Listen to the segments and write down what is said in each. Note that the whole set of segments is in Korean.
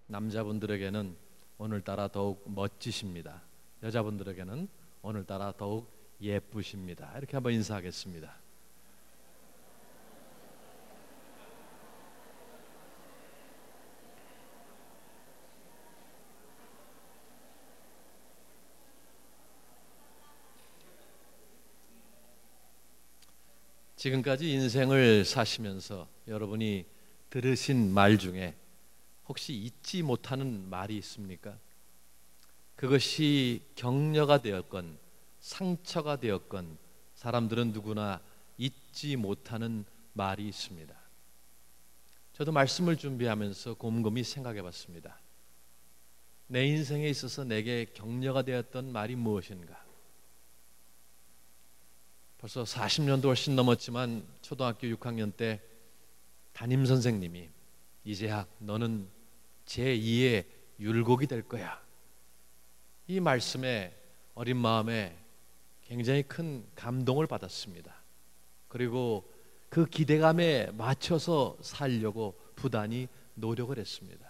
남자분들에게는 오늘따라 더욱 멋지십니다. 여자분들에게는 오늘따라 더욱 예쁘십니다. 이렇게 한번 인사하겠습니다. 지금까지 인생을 사시면서 여러분이 들으신 말 중에 혹시 잊지 못하는 말이 있습니까? 그것이 격려가 되었건 상처가 되었건 사람들은 누구나 잊지 못하는 말이 있습니다. 저도 말씀을 준비하면서 곰곰이 생각해 봤습니다. 내 인생에 있어서 내게 격려가 되었던 말이 무엇인가? 벌써 40년도 훨씬 넘었지만 초등학교 6학년 때 담임선생님이 이재학 너는 제2의 율곡이 될 거야. 이 말씀에 어린 마음에 굉장히 큰 감동을 받았습니다. 그리고 그 기대감에 맞춰서 살려고 부단히 노력을 했습니다.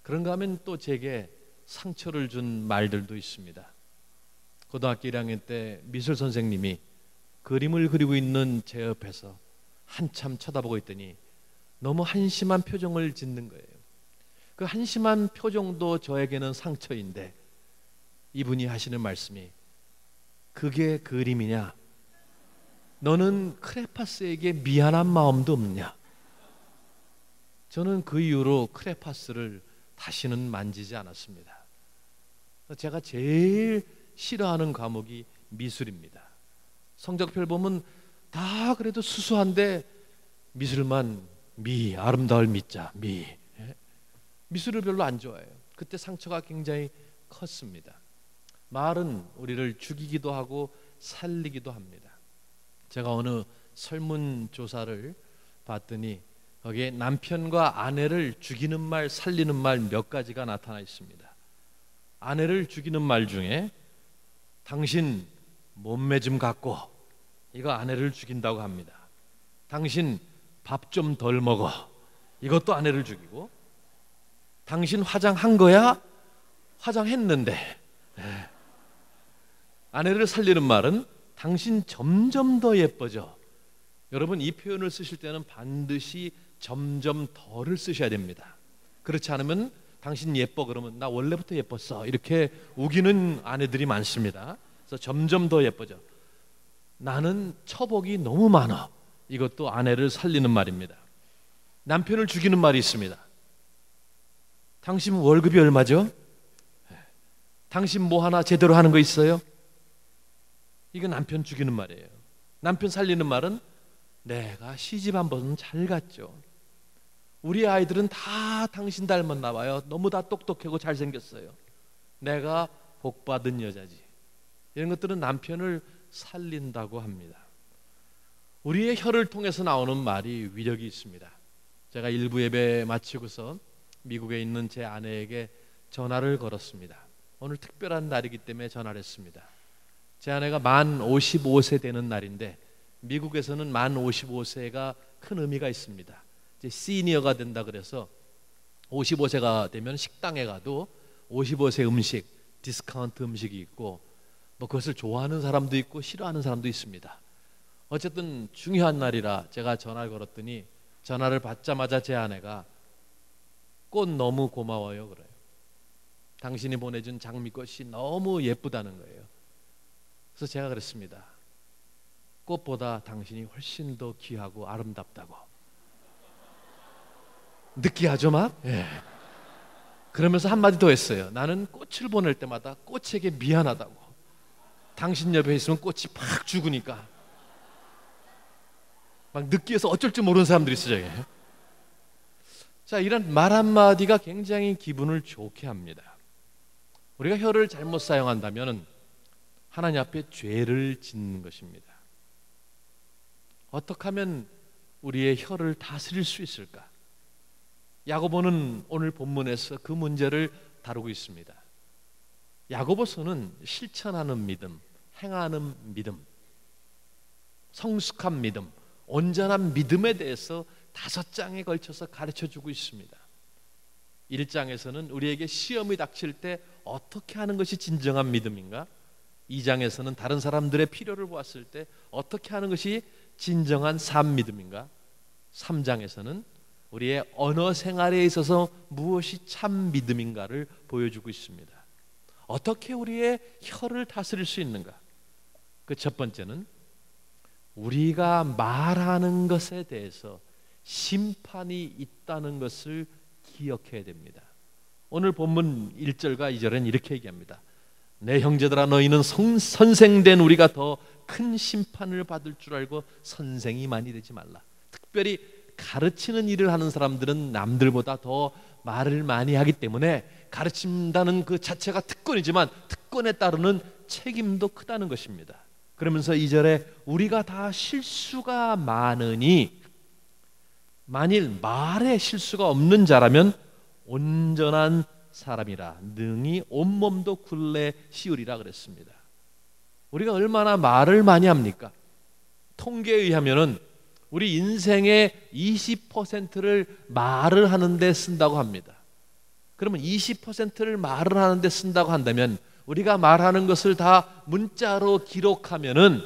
그런가 하면 또 제게 상처를 준 말들도 있습니다. 고등학교 1학년 때 미술 선생님이 그림을 그리고 있는 제 옆에서 한참 쳐다보고 있더니 너무 한심한 표정을 짓는 거예요. 그 한심한 표정도 저에게는 상처인데 이분이 하시는 말씀이 그게 그림이냐? 너는 크레파스에게 미안한 마음도 없냐? 저는 그 이후로 크레파스를 다시는 만지지 않았습니다. 제가 제일 싫어하는 과목이 미술입니다. 성적표 보면 다 그래도 수수한데 미술만 미, 아름다울 미자, 미. 미술을 별로 안 좋아해요. 그때 상처가 굉장히 컸습니다. 말은 우리를 죽이기도 하고 살리기도 합니다. 제가 어느 설문조사를 봤더니 거기에 남편과 아내를 죽이는 말, 살리는 말 몇 가지가 나타나 있습니다. 아내를 죽이는 말 중에 당신 몸매 좀 갖고, 이거 아내를 죽인다고 합니다. 당신 밥 좀 덜 먹어, 이것도 아내를 죽이고, 당신 화장한 거야? 화장했는데. 아내를 살리는 말은 당신 점점 더 예뻐져. 여러분, 이 표현을 쓰실 때는 반드시 점점 더를 쓰셔야 됩니다. 그렇지 않으면 당신 예뻐 그러면 나 원래부터 예뻤어, 이렇게 우기는 아내들이 많습니다. 그래서 점점 더 예뻐져. 나는 처복이 너무 많아. 이것도 아내를 살리는 말입니다. 남편을 죽이는 말이 있습니다. 당신 월급이 얼마죠? 당신 뭐 하나 제대로 하는 거 있어요? 이거 남편 죽이는 말이에요. 남편 살리는 말은 내가 시집 한 번은 잘 갔죠. 우리 아이들은 다 당신 닮았나 봐요. 너무 다 똑똑하고 잘생겼어요. 내가 복받은 여자지. 이런 것들은 남편을 살린다고 합니다. 우리의 혀를 통해서 나오는 말이 위력이 있습니다. 제가 일부 예배 마치고서 미국에 있는 제 아내에게 전화를 걸었습니다. 오늘 특별한 날이기 때문에 전화를 했습니다. 제 아내가 만 55세 되는 날인데 미국에서는 만 55세가 큰 의미가 있습니다. 이제 시니어가 된다 그래서 55세가 되면 식당에 가도 55세 음식, 디스카운트 음식이 있고 뭐 그것을 좋아하는 사람도 있고 싫어하는 사람도 있습니다. 어쨌든 중요한 날이라 제가 전화를 걸었더니 전화를 받자마자 제 아내가 꽃 너무 고마워요 그래요. 당신이 보내준 장미꽃이 너무 예쁘다는 거예요. 그래서 제가 그랬습니다. 꽃보다 당신이 훨씬 더 귀하고 아름답다고. 느끼하죠 막? 예. 그러면서 한마디 더 했어요. 나는 꽃을 보낼 때마다 꽃에게 미안하다고. 당신 옆에 있으면 꽃이 팍 죽으니까. 막 느끼해서 어쩔 줄 모르는 사람들이 있어요. 저게. 자, 이런 말 한마디가 굉장히 기분을 좋게 합니다. 우리가 혀를 잘못 사용한다면 하나님 앞에 죄를 짓는 것입니다. 어떻게 하면 우리의 혀를 다스릴 수 있을까? 야고보는 오늘 본문에서 그 문제를 다루고 있습니다. 야고보서는 실천하는 믿음, 행하는 믿음, 성숙한 믿음, 온전한 믿음에 대해서 5장에 걸쳐서 가르쳐주고 있습니다. 1장에서는 우리에게 시험이 닥칠 때 어떻게 하는 것이 진정한 믿음인가? 2장에서는 다른 사람들의 필요를 보았을 때 어떻게 하는 것이 진정한 삶 믿음인가? 3장에서는 우리의 언어 생활에 있어서 무엇이 참 믿음인가를 보여주고 있습니다. 어떻게 우리의 혀를 다스릴 수 있는가? 그 첫 번째는 우리가 말하는 것에 대해서 심판이 있다는 것을 기억해야 됩니다. 오늘 본문 1절과 2절은 이렇게 얘기합니다. 내 형제들아 너희는 선생된 우리가 더 큰 심판을 받을 줄 알고 선생이 많이 되지 말라. 특별히 가르치는 일을 하는 사람들은 남들보다 더 말을 많이 하기 때문에 가르친다는 그 자체가 특권이지만 특권에 따르는 책임도 크다는 것입니다. 그러면서 2절에 우리가 다 실수가 많으니 만일 말에 실수가 없는 자라면 온전한 사람이라 능히 온몸도 굴레 씌우리라 그랬습니다. 우리가 얼마나 말을 많이 합니까? 통계에 의하면은 우리 인생의 20%를 말을 하는데 쓴다고 합니다. 그러면 20%를 말을 하는데 쓴다고 한다면 우리가 말하는 것을 다 문자로 기록하면은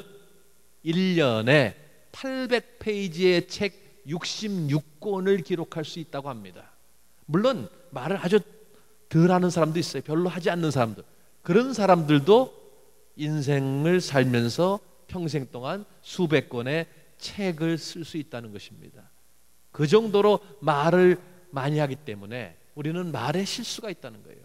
1년에 800페이지의 책 66권을 기록할 수 있다고 합니다. 물론 말을 아주 덜 하는 사람도 있어요. 별로 하지 않는 사람들. 그런 사람들도 인생을 살면서 평생 동안 수백 권의 책을 쓸 수 있다는 것입니다. 그 정도로 말을 많이 하기 때문에 우리는 말에 실수가 있다는 거예요.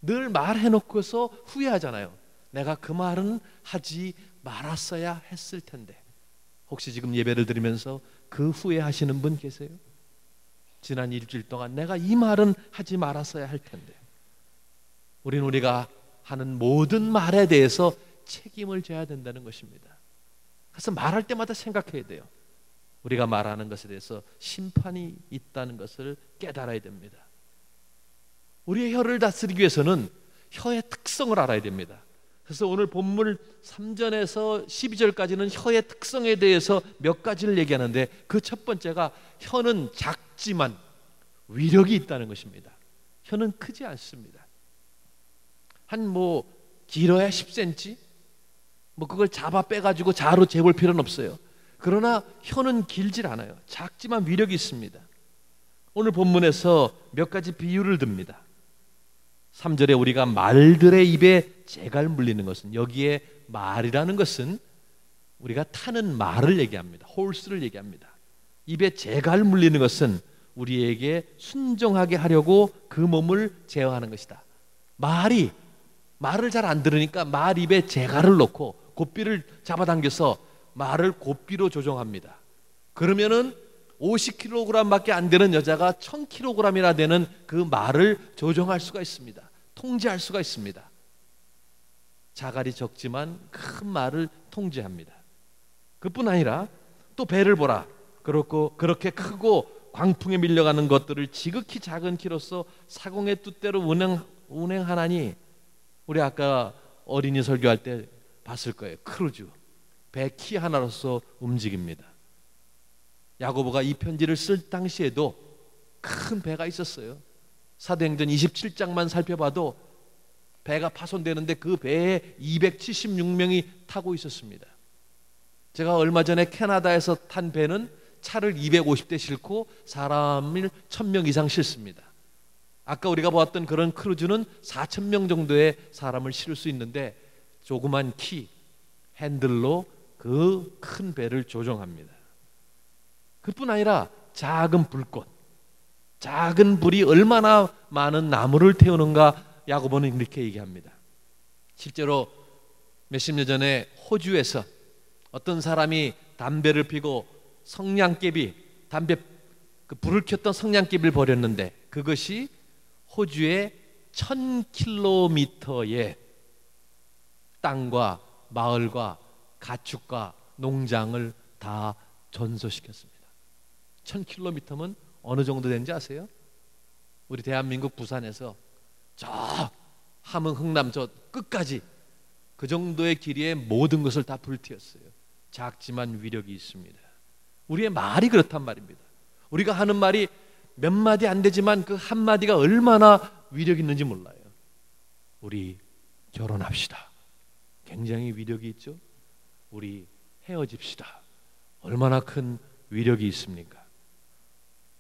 늘 말해놓고서 후회하잖아요. 내가 그 말은 하지 말았어야 했을 텐데. 혹시 지금 예배를 드리면서 그 후회하시는 분 계세요? 지난 일주일 동안 내가 이 말은 하지 말았어야 할 텐데. 우리가 하는 모든 말에 대해서 책임을 져야 된다는 것입니다. 그래서 말할 때마다 생각해야 돼요. 우리가 말하는 것에 대해서 심판이 있다는 것을 깨달아야 됩니다. 우리의 혀를 다스리기 위해서는 혀의 특성을 알아야 됩니다. 그래서 오늘 본문 3절에서 12절까지는 혀의 특성에 대해서 몇 가지를 얘기하는데 그 첫 번째가 혀는 작지만 위력이 있다는 것입니다. 혀는 크지 않습니다. 한 길어야 10cm? 그걸 잡아 빼가지고 자로 재볼 필요는 없어요. 그러나 혀는 길질 않아요. 작지만 위력이 있습니다. 오늘 본문에서 몇 가지 비유를 듭니다. 3절에 우리가 말들의 입에 재갈 물리는 것은, 여기에 말이라는 것은 우리가 타는 말을 얘기합니다. 홀스를 얘기합니다. 입에 재갈 물리는 것은 우리에게 순종하게 하려고 그 몸을 제어하는 것이다. 말을 잘 안 들으니까 말 입에 재갈을 놓고 고삐를 잡아당겨서 말을 고삐로 조종합니다. 그러면은 50kg밖에 안 되는 여자가 1000kg이나 되는 그 말을 조종할 수가 있습니다. 통제할 수가 있습니다. 자갈이 적지만 큰 말을 통제합니다. 그뿐 아니라 또 배를 보라. 그렇게 크고 광풍에 밀려가는 것들을 지극히 작은 키로서 사공의 뜻대로 운행하나니, 우리 아까 어린이 설교할 때 봤을 거예요. 크루즈, 배 키 하나로서 움직입니다. 야고보가 이 편지를 쓸 당시에도 큰 배가 있었어요. 사도행전 27장만 살펴봐도 배가 파손되는데 그 배에 276명이 타고 있었습니다. 제가 얼마 전에 캐나다에서 탄 배는 차를 250대 싣고 사람을 1000명 이상 싣습니다. 아까 우리가 보았던 그런 크루즈는 4000명 정도의 사람을 실을 수 있는데 조그만 키, 핸들로 그 큰 배를 조종합니다. 그뿐 아니라 작은 불꽃, 작은 불이 얼마나 많은 나무를 태우는가 야고보는 이렇게 얘기합니다. 실제로 몇십 년 전에 호주에서 어떤 사람이 담배를 피고 불을 켰던 성냥개비를 버렸는데 그것이 호주의 1000km의 땅과 마을과 가축과 농장을 다 전소시켰습니다. 1000km면 어느 정도 되는지 아세요? 우리 대한민국 부산에서 저 함흥 흥남 저 끝까지 그 정도의 길이의 모든 것을 다 불태웠어요. 작지만 위력이 있습니다. 우리의 말이 그렇단 말입니다. 우리가 하는 말이 몇 마디 안 되지만 그 한 마디가 얼마나 위력 있는지 몰라요. 우리 결혼합시다. 굉장히 위력이 있죠. 우리 헤어집시다. 얼마나 큰 위력이 있습니까?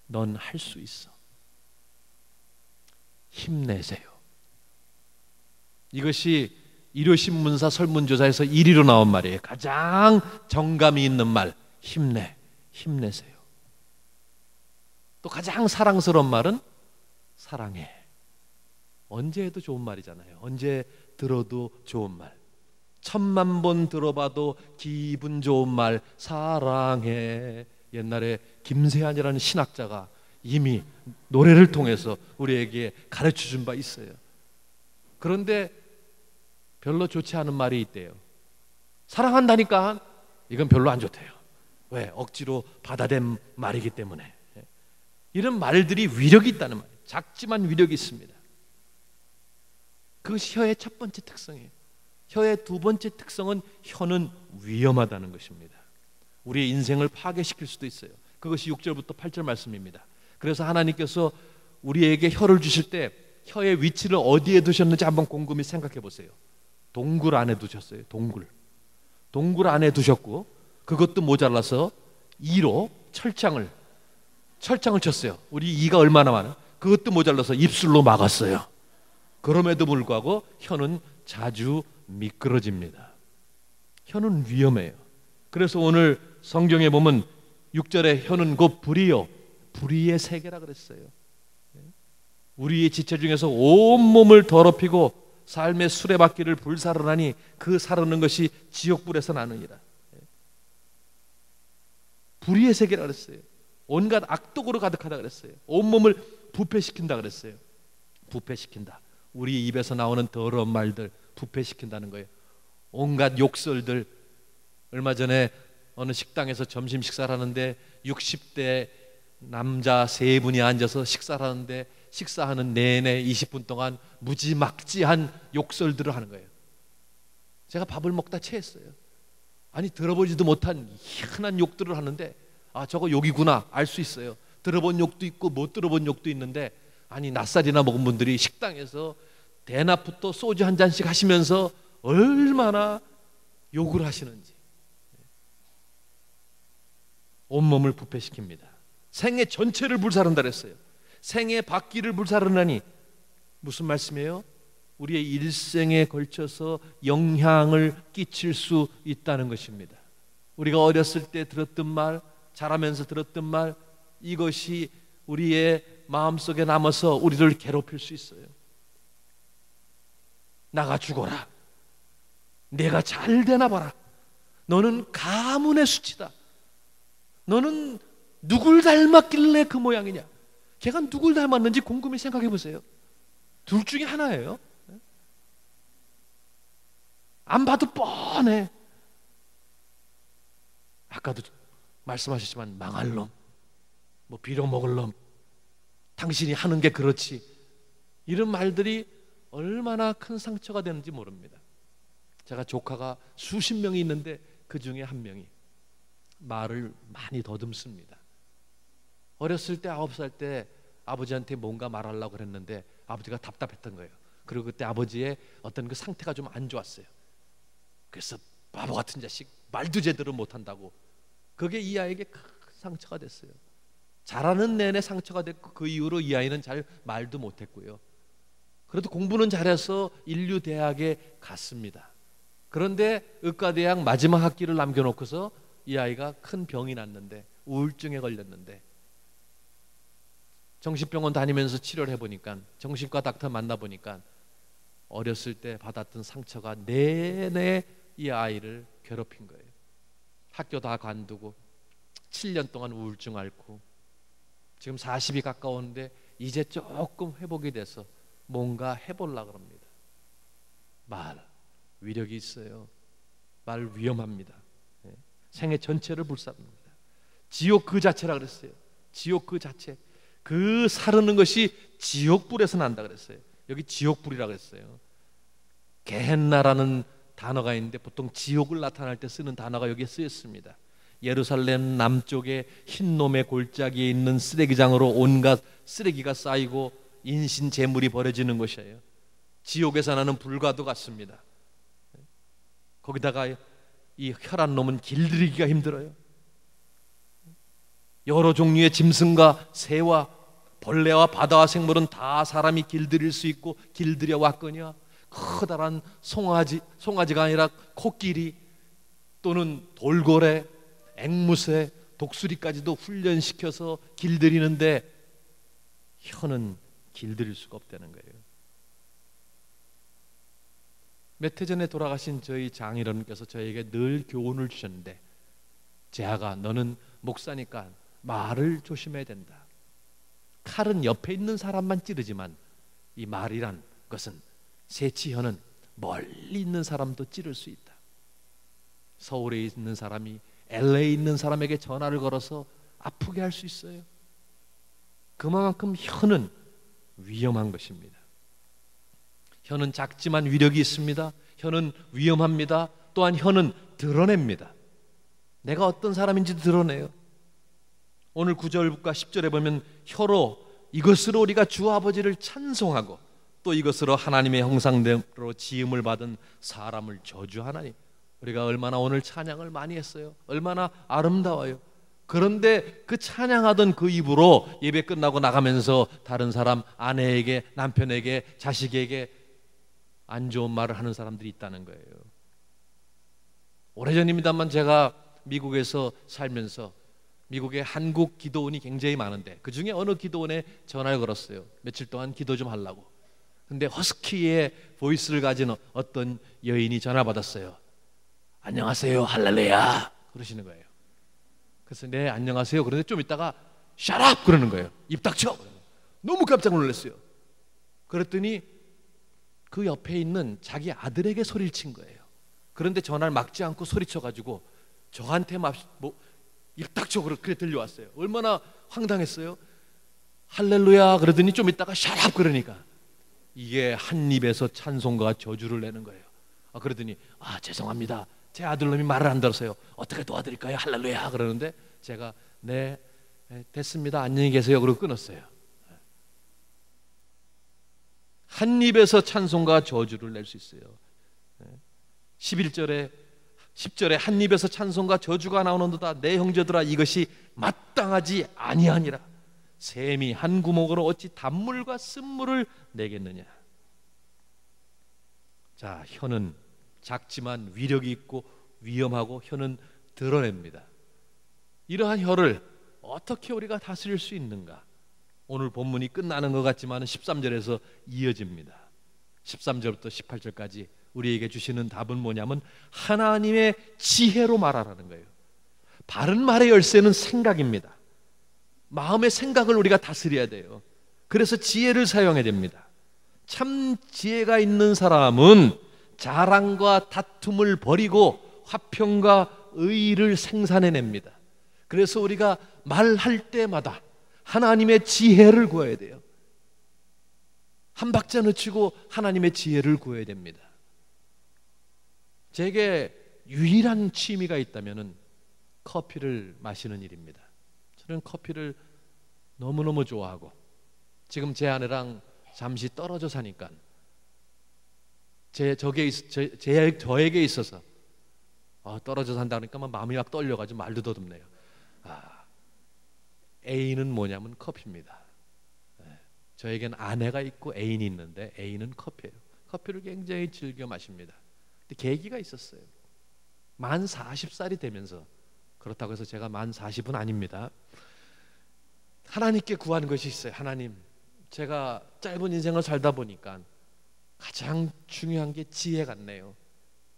넌 할 수 있어. 힘내세요. 이것이 일요신문사 설문조사에서 1위로 나온 말이에요. 가장 정감이 있는 말, 힘내세요. 또 가장 사랑스러운 말은 사랑해. 언제 해도 좋은 말이잖아요. 언제 들어도 좋은 말. 1000만 번 들어봐도 기분 좋은 말, 사랑해. 옛날에 김세한이라는 신학자가 이미 노래를 통해서 우리에게 가르쳐 준 바 있어요. 그런데 별로 좋지 않은 말이 있대요. 사랑한다니까 이건 별로 안 좋대요. 왜? 억지로 받아댄 말이기 때문에. 이런 말들이 위력이 있다는 말이에요. 작지만 위력이 있습니다. 그것이 혀의 첫 번째 특성이에요. 혀의 두 번째 특성은 혀는 위험하다는 것입니다. 우리의 인생을 파괴시킬 수도 있어요. 그것이 6절부터 8절 말씀입니다. 그래서 하나님께서 우리에게 혀를 주실 때 혀의 위치를 어디에 두셨는지 한번 곰곰이 생각해 보세요. 동굴 안에 두셨어요. 동굴 안에 두셨고, 그것도 모자라서 이로 철창을 쳤어요. 우리 이가 얼마나 많아? 그것도 모자라서 입술로 막았어요. 그럼에도 불구하고 혀는 자주 미끄러집니다. 혀는 위험해요. 그래서 오늘 성경에 보면 6절에 혀는 곧 불이요, 불의의 세계라 그랬어요. 우리의 지체 중에서 온몸을 더럽히고 삶의 수레바퀴를 불사르나니 그 사르는 것이 지옥불에서 나느니라. 불의의 세계라 그랬어요. 온갖 악독으로 가득하다 그랬어요. 온몸을 부패시킨다 그랬어요. 부패시킨다. 우리 입에서 나오는 더러운 말들 부패시킨다는 거예요. 온갖 욕설들. 얼마 전에 어느 식당에서 점심 식사를 하는데 60대 남자 3분이 앉아서 식사를 하는데 식사하는 내내 20분 동안 무지막지한 욕설들을 하는 거예요. 제가 밥을 먹다 체했어요. 아니 들어보지도 못한 희한한 욕들을 하는데 아 저거 욕이구나 알 수 있어요. 들어본 욕도 있고 못 들어본 욕도 있는데 아니 낯살이나 먹은 분들이 식당에서 대낮부터 소주 한 잔씩 하시면서 얼마나 욕을 하시는지. 온몸을 부패시킵니다. 생애 전체를 불사른다 그랬어요. 생애 바퀴를 불사르나니 무슨 말씀이에요? 우리의 일생에 걸쳐서 영향을 끼칠 수 있다는 것입니다. 우리가 어렸을 때 들었던 말, 자라면서 들었던 말, 이것이 우리의 마음속에 남아서 우리를 괴롭힐 수 있어요. 나가 죽어라. 내가 잘 되나 봐라. 너는 가문의 수치다. 너는 누굴 닮았길래 그 모양이냐. 걔가 누굴 닮았는지 곰곰이 생각해 보세요. 둘 중에 하나예요. 안 봐도 뻔해. 아까도 말씀하셨지만 망할 놈, 뭐 빌어먹을 놈, 당신이 하는 게 그렇지. 이런 말들이 얼마나 큰 상처가 되는지 모릅니다. 제가 조카가 수십 명이 있는데 그 중에 한 명이 말을 많이 더듬습니다. 어렸을 때 9살 때 아버지한테 뭔가 말하려고 그랬는데 아버지가 답답했던 거예요. 그리고 그때 아버지의 어떤 그 상태가 좀 안 좋았어요. 그래서 바보 같은 자식 말도 제대로 못한다고. 그게 이 아이에게 큰 상처가 됐어요. 자라는 내내 상처가 됐고 그 이후로 이 아이는 잘 말도 못했고요. 그래도 공부는 잘해서 인류대학에 갔습니다. 그런데 의과대학 마지막 학기를 남겨놓고서 이 아이가 큰 병이 났는데 우울증에 걸렸는데 정신병원 다니면서 치료를 해보니까 정신과 닥터 만나보니까 어렸을 때 받았던 상처가 내내 이 아이를 괴롭힌 거예요. 학교 다 관두고 7년 동안 우울증 앓고 지금 40이 가까웠는데 이제 조금 회복이 돼서 뭔가 해보려고 합니다. 말 위력이 있어요. 말 위험합니다. 생애 전체를 불사릅니다. 지옥 그 자체라 그랬어요. 지옥 그 자체. 그 사르는 것이 지옥불에서 난다 그랬어요. 여기 지옥불이라 그랬어요. 게헨나라는 단어가 있는데 보통 지옥을 나타낼 때 쓰는 단어가 여기에 쓰였습니다. 예루살렘 남쪽에 흰놈의 골짜기에 있는 쓰레기장으로 온갖 쓰레기가 쌓이고 인신 재물이 버려지는 것이에요. 지옥에서 나는 불과도 같습니다. 거기다가 이 혈한 놈은 길들이기가 힘들어요. 여러 종류의 짐승과 새와 벌레와 바다와 생물은 다 사람이 길들일 수 있고 길들여 왔거니와 커다란 송아지가 아니라 코끼리 또는 돌고래, 앵무새, 독수리까지도 훈련시켜서 길들이는데 혀는 길들일 수가 없다는 거예요. 몇 해 전에 돌아가신 저희 장인어른께서 저에게 늘 교훈을 주셨는데, 재하가 너는 목사니까 말을 조심해야 된다. 칼은 옆에 있는 사람만 찌르지만 이 말이란 것은 새치혀는 멀리 있는 사람도 찌를 수 있다. 서울에 있는 사람이 LA에 있는 사람에게 전화를 걸어서 아프게 할 수 있어요. 그만큼 혀는 위험한 것입니다. 혀는 작지만 위력이 있습니다. 혀는 위험합니다. 또한 혀는 드러냅니다. 내가 어떤 사람인지 드러내요. 오늘 9절과 10절에 보면 혀로 이것으로 우리가 주 아버지를 찬송하고 또 이것으로 하나님의 형상대로 지음을 받은 사람을 저주하나니. 우리가 얼마나 오늘 찬양을 많이 했어요. 얼마나 아름다워요. 그런데 그 찬양하던 그 입으로 예배 끝나고 나가면서 다른 사람, 아내에게, 남편에게, 자식에게 안 좋은 말을 하는 사람들이 있다는 거예요. 오래전입니다만 제가 미국에서 살면서 미국에 한국 기도원이 굉장히 많은데 그 중에 어느 기도원에 전화를 걸었어요. 며칠 동안 기도 좀 하려고. 근데 허스키의 보이스를 가진 어떤 여인이 전화 받았어요. 안녕하세요, 할렐루야 그러시는 거예요. 그래서 네 안녕하세요. 그런데 좀 있다가 Shut up 그러는 거예요. 입 닥쳐. 너무 깜짝 놀랐어요. 그랬더니 그 옆에 있는 자기 아들에게 소리를 친 거예요. 그런데 전화를 막지 않고 소리쳐가지고 저한테 입 닥쳐 그렇게 들려왔어요. 얼마나 황당했어요. 할렐루야 그러더니 좀 있다가 Shut up 그러니까 이게 한 입에서 찬송과 저주를 내는 거예요. 그러더니 죄송합니다. 제 아들놈이 말을 안 들어서요. 어떻게 도와드릴까요? 할렐루야 그러는데 제가 네 됐습니다. 안녕히 계세요. 그러고 끊었어요. 한 입에서 찬송과 저주를 낼 수 있어요. 11절에 10절에 한 입에서 찬송과 저주가 나오는도다. 내 형제들아 이것이 마땅하지 아니하니라. 샘이 한 구멍으로 어찌 단물과 쓴물을 내겠느냐. 자, 혀는 작지만 위력이 있고 위험하고 혀는 드러냅니다. 이러한 혀를 어떻게 우리가 다스릴 수 있는가? 오늘 본문이 끝나는 것 같지만 13절에서 이어집니다. 13절부터 18절까지 우리에게 주시는 답은 뭐냐면 하나님의 지혜로 말하라는 거예요. 바른 말의 열쇠는 생각입니다. 마음의 생각을 우리가 다스려야 돼요. 그래서 지혜를 사용해야 됩니다. 참 지혜가 있는 사람은 자랑과 다툼을 버리고 화평과 의의를 생산해냅니다. 그래서 우리가 말할 때마다 하나님의 지혜를 구해야 돼요. 한 박자 늦추고 하나님의 지혜를 구해야 됩니다. 제게 유일한 취미가 있다면 커피를 마시는 일입니다. 저는 커피를 너무너무 좋아하고 지금 제 아내랑 잠시 떨어져 사니까 저에게 있어서 떨어져 산다 그러니까 마음이 막 떨려가지고 말도 더듬네요. 애인은 뭐냐면 커피입니다. 저에겐 아내가 있고 애인이 있는데 애인은 커피예요. 커피를 굉장히 즐겨 마십니다. 근데 계기가 있었어요. 만 40살이 되면서, 그렇다고 해서 제가 만 40은 아닙니다. 하나님께 구하는 것이 있어요. 하나님, 제가 짧은 인생을 살다 보니까 가장 중요한 게 지혜 같네요.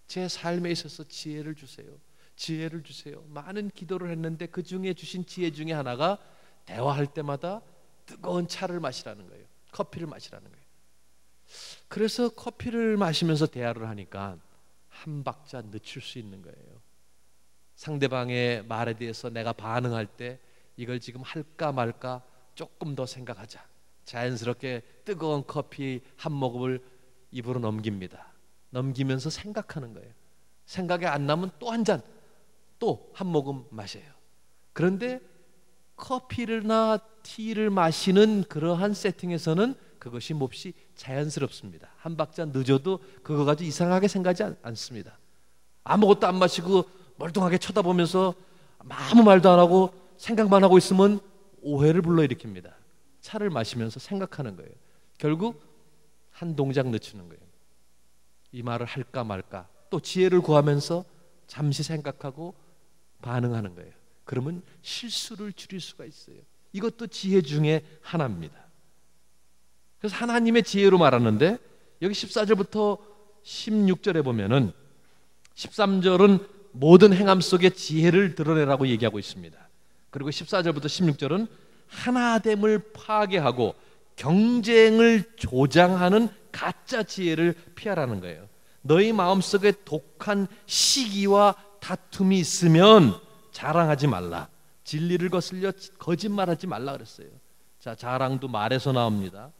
제 삶에 있어서 지혜를 주세요. 지혜를 주세요. 많은 기도를 했는데 그 중에 주신 지혜 중에 하나가 대화할 때마다 뜨거운 차를 마시라는 거예요. 커피를 마시라는 거예요. 그래서 커피를 마시면서 대화를 하니까 한 박자 늦출 수 있는 거예요. 상대방의 말에 대해서 내가 반응할 때 이걸 지금 할까 말까 조금 더 생각하자. 자연스럽게 뜨거운 커피 한 모금을 입으로 넘깁니다. 넘기면서 생각하는 거예요. 생각이 안 나면 또 한 잔, 또 한 모금 마셔요. 그런데 커피나 티를 마시는 그러한 세팅에서는 그것이 몹시 자연스럽습니다. 한 박자 늦어도 그거 가지고 이상하게 생각하지 않습니다. 아무것도 안 마시고 멀뚱하게 쳐다보면서 아무 말도 안 하고 생각만 하고 있으면 오해를 불러일으킵니다. 차를 마시면서 생각하는 거예요. 결국 한 동작 늦추는 거예요. 이 말을 할까 말까, 또 지혜를 구하면서 잠시 생각하고 반응하는 거예요. 그러면 실수를 줄일 수가 있어요. 이것도 지혜 중에 하나입니다. 그래서 하나님의 지혜로 말하는데, 여기 14절부터 16절에 보면은 13절은 모든 행함 속에 지혜를 드러내라고 얘기하고 있습니다. 그리고 14절부터 16절은 하나됨을 파괴하고 경쟁을 조장하는 가짜 지혜를 피하라는 거예요. 너희 마음속에 독한 시기와 다툼이 있으면 자랑하지 말라. 진리를 거슬려 거짓말하지 말라 그랬어요. 자, 자랑도 말에서 나옵니다.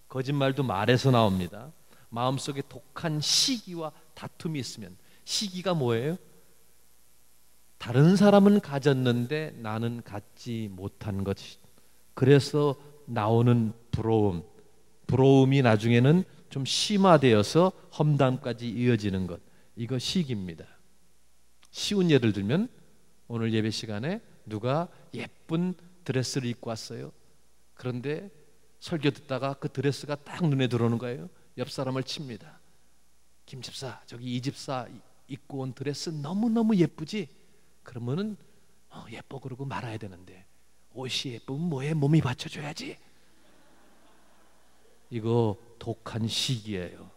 거짓말도 말에서 나옵니다. 마음속에 독한 시기와 다툼이 있으면, 시기가 뭐예요? 다른 사람은 가졌는데 나는 갖지 못한 것, 그래서 나오는 부러움, 부러움이 나중에는 좀 심화되어서 험담까지 이어지는 것, 이거 시기입니다. 쉬운 예를 들면 오늘 예배 시간에 누가 예쁜 드레스를 입고 왔어요. 그런데 설교 듣다가 그 드레스가 딱 눈에 들어오는 거예요. 옆 사람을 칩니다. 김 집사, 저기 이 집사 입고 온 드레스 너무너무 예쁘지? 그러면은 예뻐 그러고 말아야 되는데, 옷이 예쁘면 뭐해, 몸이 받쳐줘야지. 이거 독한 시기예요.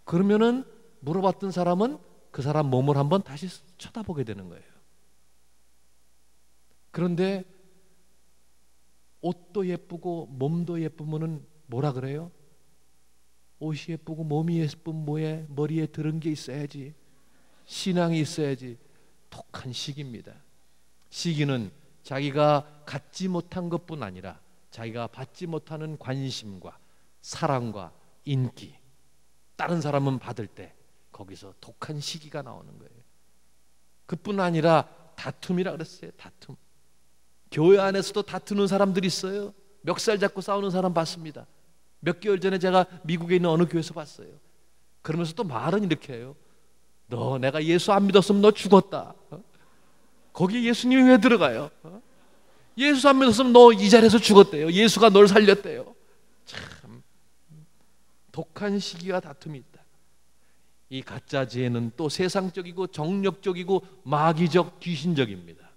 그러면은 물어봤던 사람은 그 사람 몸을 한번 다시 쳐다보게 되는 거예요. 그런데 옷도 예쁘고 몸도 예쁘면은 뭐라 그래요? 옷이 예쁘고 몸이 예쁘면 뭐해? 머리에 들은 게 있어야지. 신앙이 있어야지. 독한 시기입니다. 시기는 자기가 갖지 못한 것뿐 아니라 자기가 받지 못하는 관심과 사랑과 인기, 다른 사람은 받을 때 거기서 독한 시기가 나오는 거예요. 그뿐 아니라 다툼이라 그랬어요. 다툼. 교회 안에서도 다투는 사람들이 있어요. 멱살 잡고 싸우는 사람 봤습니다. 몇 개월 전에 제가 미국에 있는 어느 교회에서 봤어요. 그러면서 또 말은 이렇게 해요. 너 내가 예수 안 믿었으면 너 죽었다. 거기에 예수님이 왜 들어가요? 예수 안 믿었으면 너 이 자리에서 죽었대요. 예수가 널 살렸대요. 참 독한 시기와 다툼이 있다. 이 가짜 지혜는 또 세상적이고 정력적이고 마귀적, 귀신적입니다.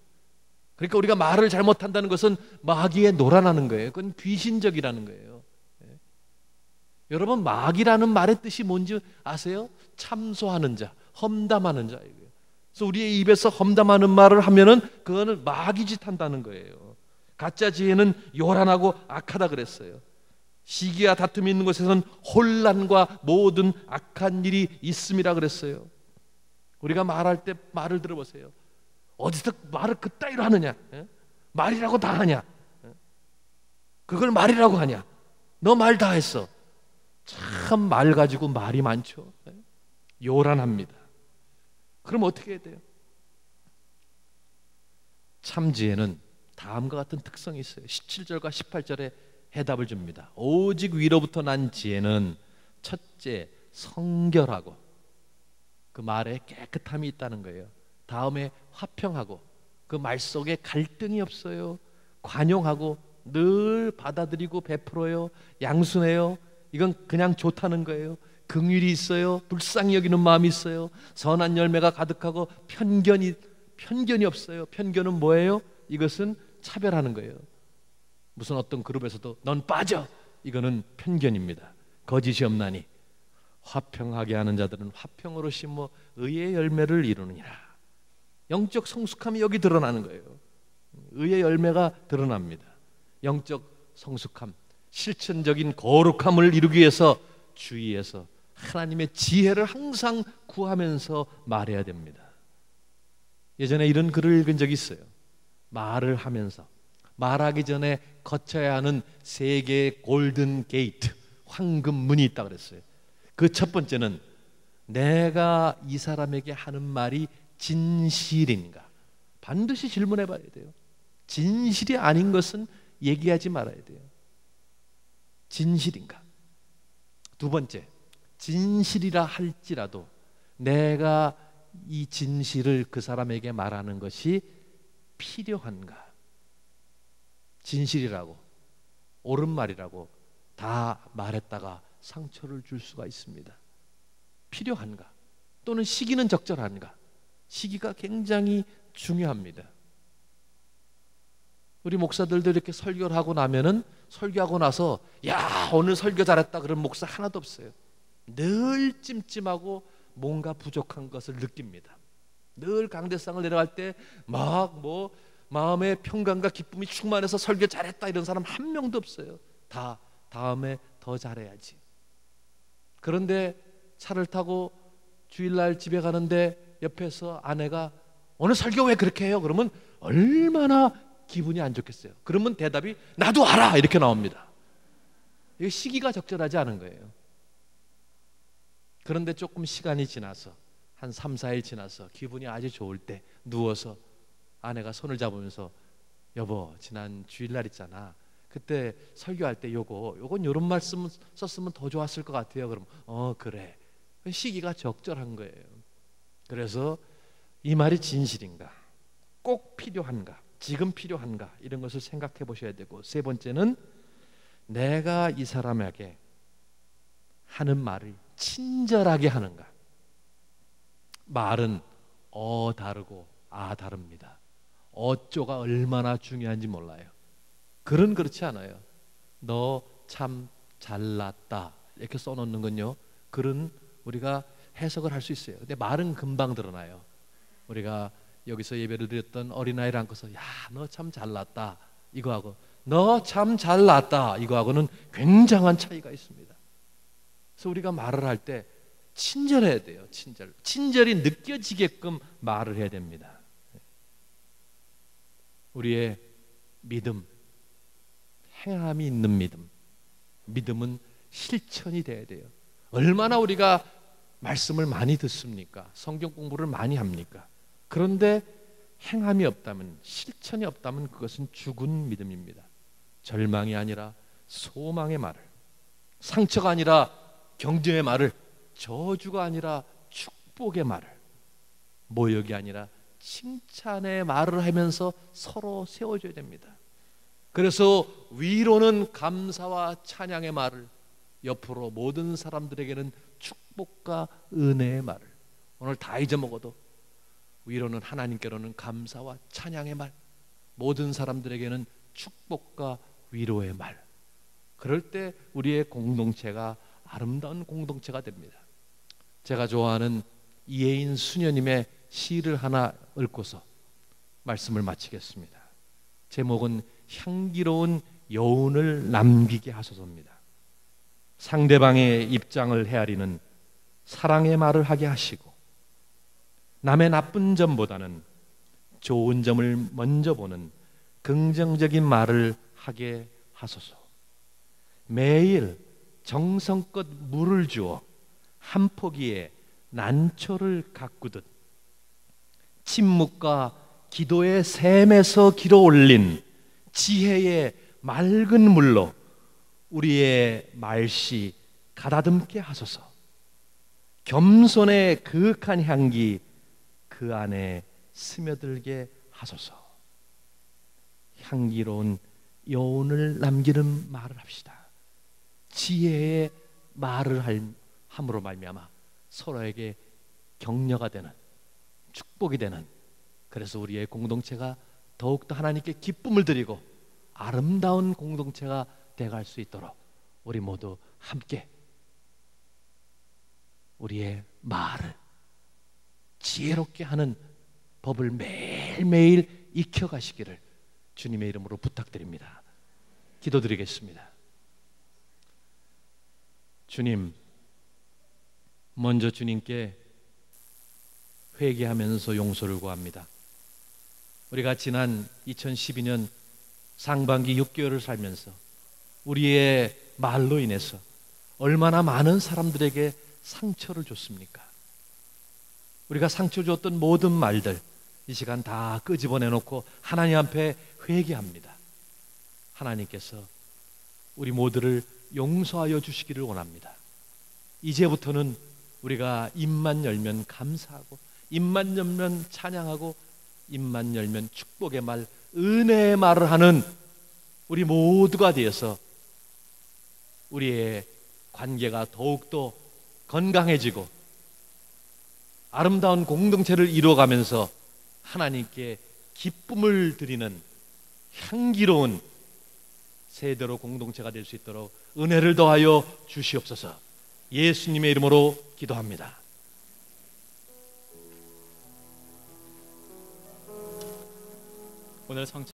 그러니까 우리가 말을 잘못한다는 것은 마귀에 놀아나는 거예요. 그건 귀신적이라는 거예요. 여러분, 마귀라는 말의 뜻이 뭔지 아세요? 참소하는 자, 험담하는 자. 그래서 우리의 입에서 험담하는 말을 하면은 그거는 마귀 짓 한다는 거예요. 가짜 지혜는 요란하고 악하다 그랬어요. 시기와 다툼이 있는 곳에서는 혼란과 모든 악한 일이 있음이라 그랬어요. 우리가 말할 때 말을 들어보세요. 어디서 말을 그따위로 하느냐? 말이라고 다 하냐? 그걸 말이라고 하냐? 너 말 다 했어. 참 말 가지고 말이 많죠. 요란합니다. 그럼 어떻게 해야 돼요? 참 지혜는 다음과 같은 특성이 있어요. 17절과 18절에 해답을 줍니다. 오직 위로부터 난 지혜는 첫째, 성결하고, 그 말에 깨끗함이 있다는 거예요. 다음에 화평하고, 그 말 속에 갈등이 없어요. 관용하고, 늘 받아들이고 베풀어요. 양순해요. 이건 그냥 좋다는 거예요. 긍휼이 있어요. 불쌍히 여기는 마음이 있어요. 선한 열매가 가득하고 편견이 없어요. 편견은 뭐예요? 이것은 차별하는 거예요. 무슨 어떤 그룹에서도 넌 빠져, 이거는 편견입니다. 거짓이 없나니 화평하게 하는 자들은 화평으로 심어 의의 열매를 이루느니라. 영적 성숙함이 여기 드러나는 거예요. 의의 열매가 드러납니다. 영적 성숙함, 실천적인 거룩함을 이루기 위해서 주위에서 하나님의 지혜를 항상 구하면서 말해야 됩니다. 예전에 이런 글을 읽은 적이 있어요. 말을 하면서, 말하기 전에 거쳐야 하는 세 개의 골든 게이트, 황금 문이 있다고 그랬어요. 그 첫 번째는 내가 이 사람에게 하는 말이 진실인가? 반드시 질문해 봐야 돼요. 진실이 아닌 것은 얘기하지 말아야 돼요. 진실인가? 두 번째, 진실이라 할지라도 내가 이 진실을 그 사람에게 말하는 것이 필요한가? 진실이라고, 옳은 말이라고 다 말했다가 상처를 줄 수가 있습니다. 필요한가? 또는 시기는 적절한가? 시기가 굉장히 중요합니다. 우리 목사들도 이렇게 설교를 하고 나면은 설교하고 나서 야 오늘 설교 잘했다 그런 목사 하나도 없어요. 늘 찜찜하고 뭔가 부족한 것을 느낍니다. 늘 강대상을 내려갈 때 막 마음의 평강과 기쁨이 충만해서 설교 잘했다 이런 사람 한 명도 없어요. 다 다음에 더 잘해야지. 그런데 차를 타고 주일날 집에 가는데 옆에서 아내가 오늘 설교 왜 그렇게 해요? 그러면 얼마나 기분이 안 좋겠어요. 그러면 대답이 나도 알아 이렇게 나옵니다. 이게 시기가 적절하지 않은 거예요. 그런데 조금 시간이 지나서 한 3, 4일 지나서 기분이 아주 좋을 때 누워서 아내가 손을 잡으면서 여보 지난 주일날 있잖아 그때 설교할 때 요건 요런 말씀 썼으면 더 좋았을 것 같아요. 그럼 그래. 시기가 적절한 거예요. 그래서 이 말이 진실인가? 꼭 필요한가? 지금 필요한가? 이런 것을 생각해 보셔야 되고, 세 번째는 내가 이 사람에게 하는 말을 친절하게 하는가? 말은 다르고 다릅니다. 어조가 얼마나 중요한지 몰라요. 글은 그렇지 않아요. 너 참 잘났다 이렇게 써놓는 건요, 글은 우리가 해석을 할 수 있어요. 근데 말은 금방 드러나요. 우리가 여기서 예배를 드렸던 어린아이를 안고서 야 너 참 잘났다 이거하고 너 참 잘났다 이거하고는 굉장한 차이가 있습니다. 그래서 우리가 말을 할 때 친절해야 돼요. 친절이 느껴지게끔 말을 해야 됩니다. 우리의 믿음, 행함이 있는 믿음은 실천이 돼야 돼요. 얼마나 우리가 말씀을 많이 듣습니까? 성경 공부를 많이 합니까? 그런데 행함이 없다면, 실천이 없다면 그것은 죽은 믿음입니다. 절망이 아니라 소망의 말을, 상처가 아니라 경쟁의 말을, 저주가 아니라 축복의 말을, 모욕이 아니라 칭찬의 말을 하면서 서로 세워줘야 됩니다. 그래서 위로는 감사와 찬양의 말을, 옆으로 모든 사람들에게는 축복과 은혜의 말을, 오늘 다 잊어먹어도 위로는 하나님께로는 감사와 찬양의 말, 모든 사람들에게는 축복과 위로의 말. 그럴 때 우리의 공동체가 아름다운 공동체가 됩니다. 제가 좋아하는 이혜인 수녀님의 시를 하나 읽고서 말씀을 마치겠습니다. 제목은 향기로운 여운을 남기게 하소서입니다. 상대방의 입장을 헤아리는 사랑의 말을 하게 하시고, 남의 나쁜 점보다는 좋은 점을 먼저 보는 긍정적인 말을 하게 하소서. 매일 정성껏 물을 주어 한 포기에 난초를 가꾸듯 침묵과 기도의 샘에서 길어 올린 지혜의 맑은 물로 우리의 말씨 가다듬게 하소서. 겸손의 그윽한 향기 그 안에 스며들게 하소서. 향기로운 여운을 남기는 말을 합시다. 지혜의 말을 함으로 말미암아 서로에게 격려가 되는, 축복이 되는, 그래서 우리의 공동체가 더욱더 하나님께 기쁨을 드리고 아름다운 공동체가 되어갈 수 있도록 우리 모두 함께 우리의 말을 지혜롭게 하는 법을 매일매일 익혀가시기를 주님의 이름으로 부탁드립니다. 기도드리겠습니다. 주님, 먼저 주님께 회개하면서 용서를 구합니다. 우리가 지난 2012년 상반기 6개월을 살면서 우리의 말로 인해서 얼마나 많은 사람들에게 상처를 줬습니까? 우리가 상처 주었던 모든 말들 이 시간 다 끄집어내놓고 하나님 앞에 회개합니다. 하나님께서 우리 모두를 용서하여 주시기를 원합니다. 이제부터는 우리가 입만 열면 감사하고, 입만 열면 찬양하고, 입만 열면 축복의 말, 은혜의 말을 하는 우리 모두가 되어서 우리의 관계가 더욱더 건강해지고 아름다운 공동체를 이루어가면서 하나님께 기쁨을 드리는 향기로운 세대로 공동체가 될 수 있도록 은혜를 더하여 주시옵소서. 예수님의 이름으로 기도합니다. 오늘 성